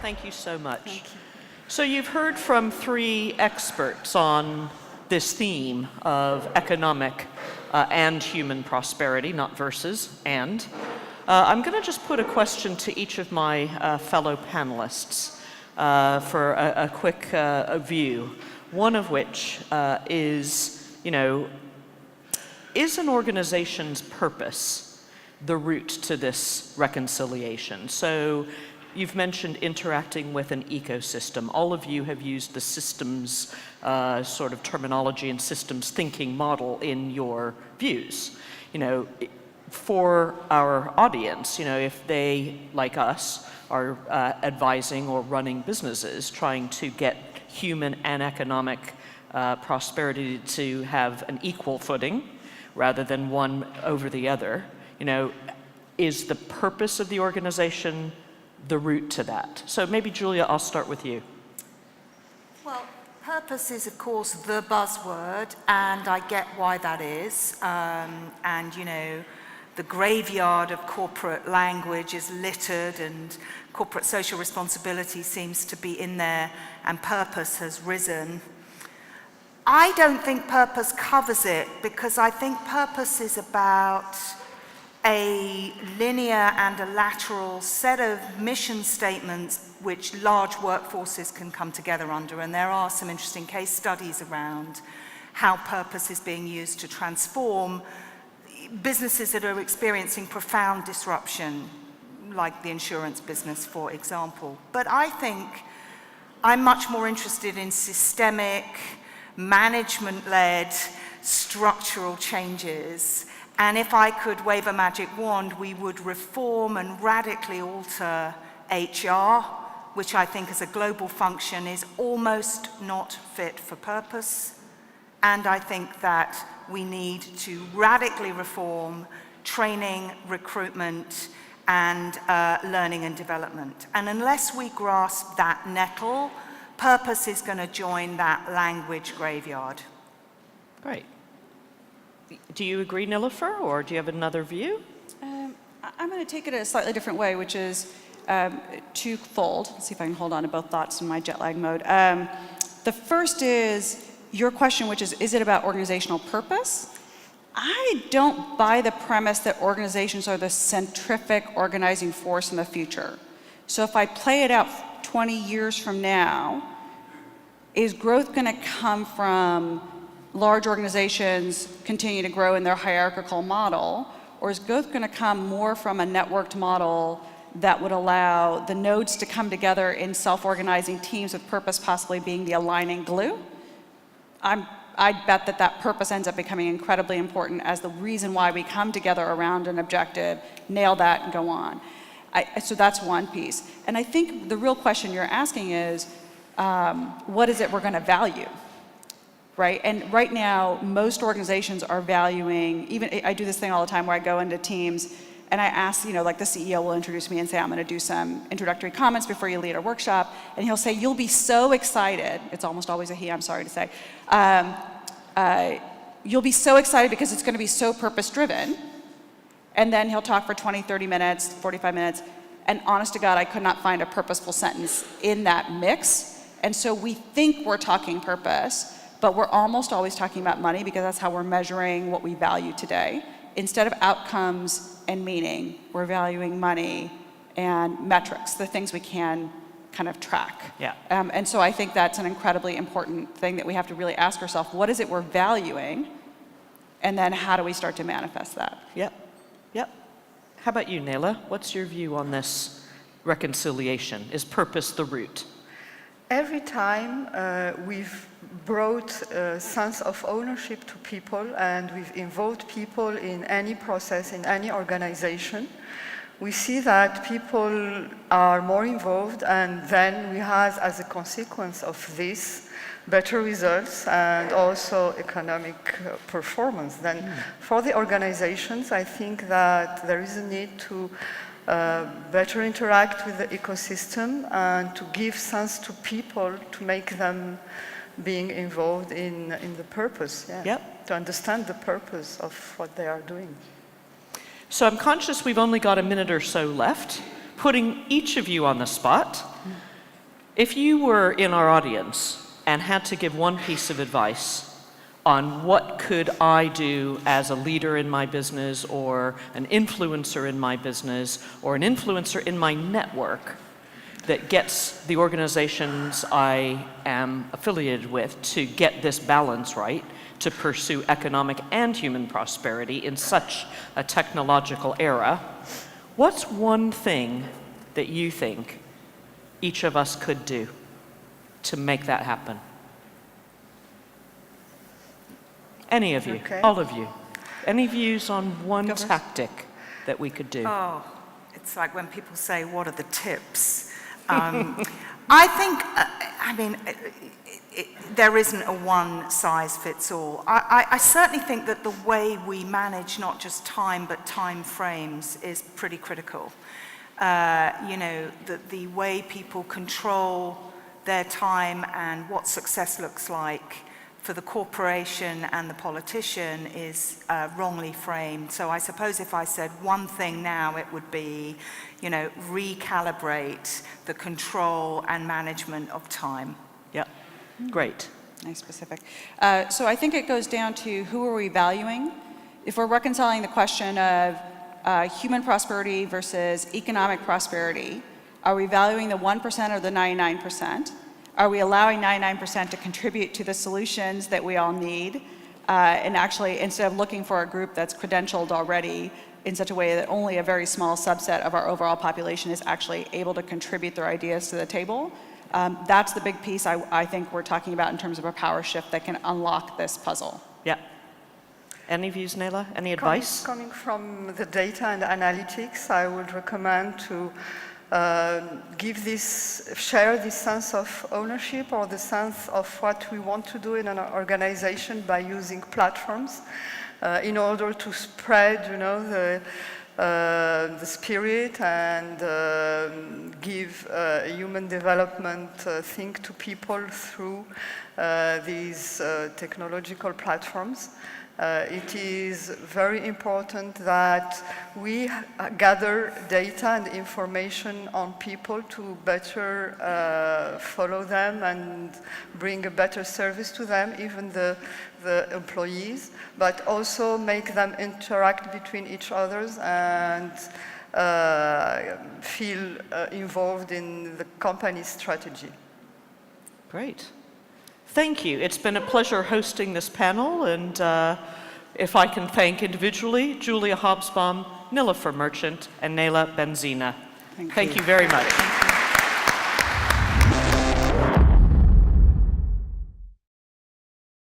Thank you so much. Thank you. So you've heard from 3 experts on this theme of economic and human prosperity, not versus, and. I'm going to just put a question to each of my fellow panelists for a quick view. One of which is, is an organization's purpose the route to this reconciliation? So you've mentioned interacting with an ecosystem. All of you have used the systems sort of terminology and systems thinking model in your views. For our audience, if they, like us, are advising or running businesses trying to get human and economic prosperity to have an equal footing rather than one over the other, is the purpose of the organization the route to that? So maybe, Julia, I'll start with you. Well, purpose is, of course, the buzzword, and I get why that is. The graveyard of corporate language is littered, and corporate social responsibility seems to be in there, and purpose has risen. I don't think purpose covers it, because I think purpose is about a linear and a lateral set of mission statements which large workforces can come together under, and there are some interesting case studies around how purpose is being used to transform businesses that are experiencing profound disruption, like the insurance business, for example. But I think I'm much more interested in systemic, management-led, structural changes. And if I could wave a magic wand, we would reform and radically alter HR, which I think as a global function is almost not fit for purpose. And I think that we need to radically reform training, recruitment, and learning and development. And unless we grasp that nettle, purpose is going to join that language graveyard. Great. Do you agree, Nilofer, or do you have another view? I'm going to take it a slightly different way, which is twofold. Let's see if I can hold on to both thoughts in my jet lag mode. The first is your question, which is it about organizational purpose? I don't buy the premise that organizations are the centrifugal organizing force in the future. So if I play it out 20 years from now, is growth going to come from large organizations continue to grow in their hierarchical model, or is growth going to come more from a networked model that would allow the nodes to come together in self-organizing teams with purpose possibly being the aligning glue? I bet that purpose ends up becoming incredibly important as the reason why we come together around an objective, nail that, and go on. So that's one piece. And I think the real question you're asking is, what is it we're going to value? Right? And right now, most organizations are valuing, even I do this thing all the time where I go into teams and I ask, like the CEO will introduce me and say, I'm going to do some introductory comments before you lead a workshop. And he'll say, you'll be so excited. It's almost always a he, I'm sorry to say. You'll be so excited because it's going to be so purpose-driven. And then he'll talk for 20, 30 minutes, 45 minutes. And honest to God, I could not find a purposeful sentence in that mix. And so we think we're talking purpose, but we're almost always talking about money because that's how we're measuring what we value today. Instead of outcomes and meaning, we're valuing money and metrics, the things we can kind of track. Yeah. And so I think that's an incredibly important thing that we have to really ask ourselves, what is it we're valuing? And then how do we start to manifest that? Yep. How about you, Nela? What's your view on this reconciliation? Is purpose the root? Every time we've brought a sense of ownership to people and we've involved people in any process, in any organization, we see that people are more involved, and then we have, as a consequence of this, better results and also economic performance. Then for the organizations, I think that there is a need to better interact with the ecosystem and to give sense to people to make them being involved in the purpose, to understand the purpose of what they are doing. So I'm conscious we've only got a minute or so left, putting each of you on the spot. If you were in our audience and had to give one piece of advice on what could I do as a leader in my business, or an influencer in my business, or an influencer in my network that gets the organizations I am affiliated with to get this balance right, to pursue economic and human prosperity in such a technological era, what's one thing that you think each of us could do to make that happen? Any of you, Okay. all of you. Any views on one tactic that we could do? Oh, it's like when people say, what are the tips? I think, there isn't a one size fits all. I certainly think that the way we manage not just time, but time frames is pretty critical. The way people control their time and what success looks like for the corporation and the politician is wrongly framed. So I suppose if I said one thing now, it would be, recalibrate the control and management of time. Yep, great. Nice, specific. So I think it goes down to who are we valuing? If we're reconciling the question of human prosperity versus economic prosperity, are we valuing the 1% or the 99%? Are we allowing 99% to contribute to the solutions that we all need? And actually, instead of looking for a group that's credentialed already in such a way that only a very small subset of our overall population is actually able to contribute their ideas to the table, that's the big piece I think we're talking about in terms of a power shift that can unlock this puzzle. Yeah. Any views, Nela? Any advice? Coming from the data and analytics, I would recommend to share this sense of ownership, or the sense of what we want to do in an organization by using platforms in order to spread, the spirit and give human development thing to people through these technological platforms. It is very important that we gather data and information on people to better follow them and bring a better service to them, even the employees, but also make them interact between each other and feel involved in the company's strategy. Great. Thank you. It's been a pleasure hosting this panel, and if I can thank individually, Julia Hobsbawm, Nilüfer Merchant, and Nela Benzina. Thank you very much.